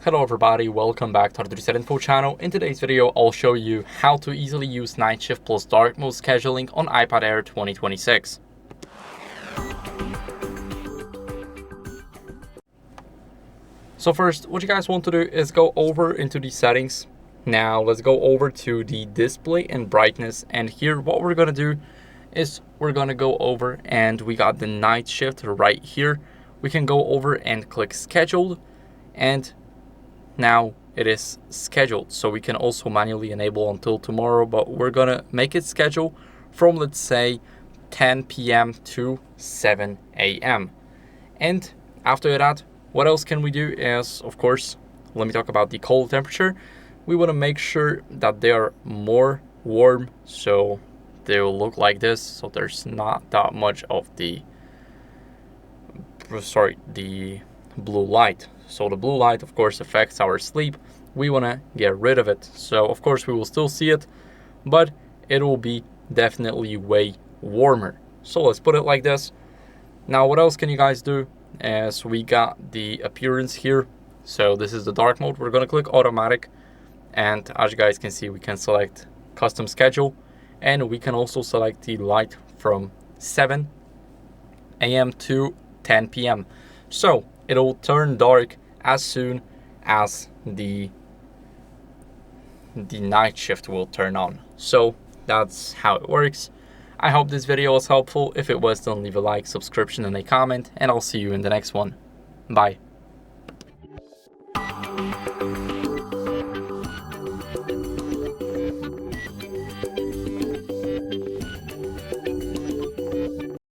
Hello everybody, welcome back to the HardReset.Info channel. In today's video, I'll show you how to easily use night shift plus dark mode scheduling on iPad Air 2026. So first, what you guys want to do is go over into the settings. Now let's go over to the display and brightness, and here what we're gonna do is we're gonna go over and we got the night shift right here. We can go over and click scheduled, and now it is scheduled, so we can also manually enable until tomorrow, but we're gonna make it schedule from, let's say, 10 p.m. to 7 a.m. And after that, what else can we do is, of course, let me talk about the cold temperature. We want to make sure that they are more warm, so they will look like this, so there's not that much of the blue light. So the blue light, of course, affects our sleep. We want to get rid of it. So of course we will still see it, but it will be definitely way warmer. So let's put it like this. Now what else can you guys do is we got the appearance here. So this is the dark mode. We're going to click automatic, and as you guys can see, we can select custom schedule, and we can also select the light from 7 a.m. to 10 p.m. So it'll turn dark as soon as the night shift will turn on. So that's how it works. I hope this video was helpful. If it was, then leave a like, subscription, and a comment, and I'll see you in the next one. Bye.